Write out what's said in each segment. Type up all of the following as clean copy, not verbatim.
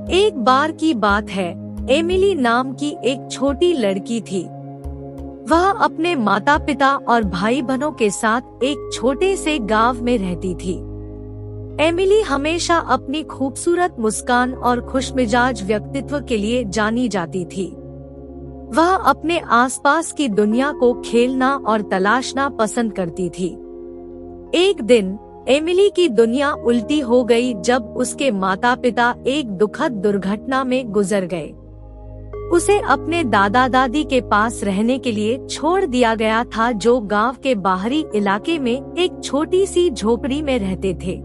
एक बार की बात है, एमिली नाम की एक छोटी लड़की थी। वह अपने माता पिता और भाई बहनों के साथ एक छोटे से गांव में रहती थी। एमिली हमेशा अपनी खूबसूरत मुस्कान और खुशमिजाज व्यक्तित्व के लिए जानी जाती थी। वह अपने आसपास की दुनिया को खेलना और तलाशना पसंद करती थी। एक दिन एमिली की दुनिया उल्टी हो गई जब उसके माता पिता एक दुखद दुर्घटना में गुजर गए। उसे अपने दादा दादी के पास रहने के लिए छोड़ दिया गया था, जो गांव के बाहरी इलाके में एक छोटी सी झोपड़ी में रहते थे।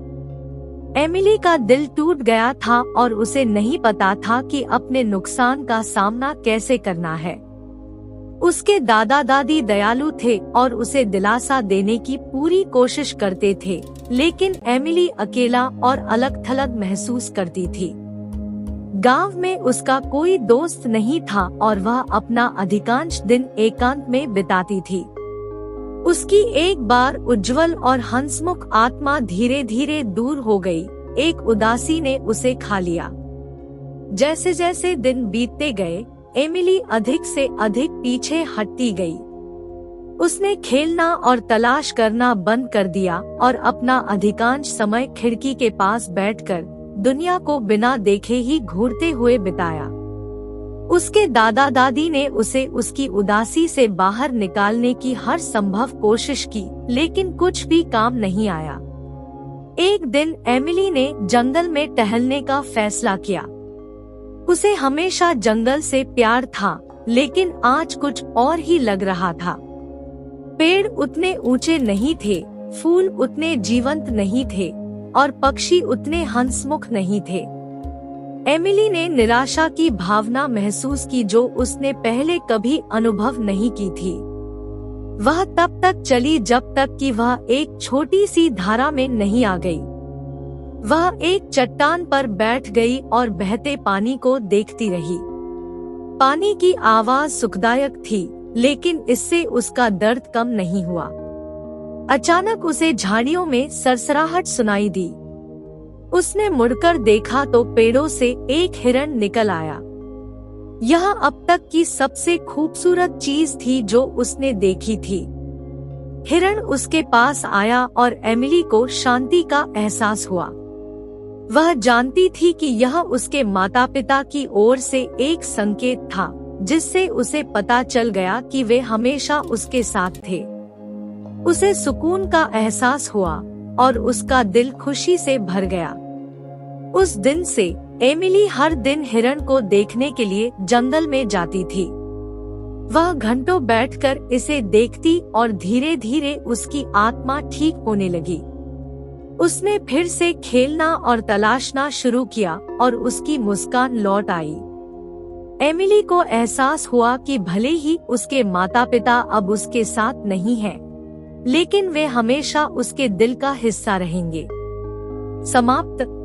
एमिली का दिल टूट गया था और उसे नहीं पता था कि अपने नुकसान का सामना कैसे करना है। उसके दादा दादी दयालु थे और उसे दिलासा देने की पूरी कोशिश करते थे, लेकिन एमिली अकेला और अलग थलग महसूस करती थी। गांव में उसका कोई दोस्त नहीं था और वह अपना अधिकांश दिन एकांत में बिताती थी। उसकी एक बार उज्जवल और हंसमुख आत्मा धीरे धीरे दूर हो गई। एक उदासी ने उसे खा लिया। जैसे जैसे दिन बीतते गए, एमिली अधिक से अधिक पीछे हटती गई। उसने खेलना और तलाश करना बंद कर दिया और अपना अधिकांश समय खिड़की के पास बैठकर दुनिया को बिना देखे ही घूरते हुए बिताया। उसके दादा दादी ने उसे उसकी उदासी से बाहर निकालने की हर संभव कोशिश की, लेकिन कुछ भी काम नहीं आया। एक दिन एमिली ने जंगल में टहलने का फैसला किया। उसे हमेशा जंगल से प्यार था, लेकिन आज कुछ और ही लग रहा था। पेड़ उतने ऊंचे नहीं थे, फूल उतने जीवंत नहीं थे और पक्षी उतने हंसमुख नहीं थे। एमिली ने निराशा की भावना महसूस की जो उसने पहले कभी अनुभव नहीं की थी। वह तब तक चली जब तक कि वह एक छोटी सी धारा में नहीं आ गई। वह एक चट्टान पर बैठ गई और बहते पानी को देखती रही। पानी की आवाज सुखदायक थी, लेकिन इससे उसका दर्द कम नहीं हुआ। अचानक उसे झाड़ियों में सरसराहट सुनाई दी। उसने मुड़कर देखा तो पेड़ों से एक हिरण निकल आया। यह अब तक की सबसे खूबसूरत चीज थी जो उसने देखी थी। हिरण उसके पास आया और एमिली को शांति का एहसास हुआ। वह जानती थी कि यह उसके माता पिता की ओर से एक संकेत था, जिससे उसे पता चल गया कि वे हमेशा उसके साथ थे। उसे सुकून का एहसास हुआ और उसका दिल खुशी से भर गया। उस दिन से एमिली हर दिन हिरण को देखने के लिए जंगल में जाती थी। वह घंटों बैठकर इसे देखती और धीरे धीरे उसकी आत्मा ठीक होने लगी। उसने फिर से खेलना और तलाशना शुरू किया और उसकी मुस्कान लौट आई। एमिली को एहसास हुआ कि भले ही उसके माता पिता अब उसके साथ नहीं हैं, लेकिन वे हमेशा उसके दिल का हिस्सा रहेंगे। समाप्त।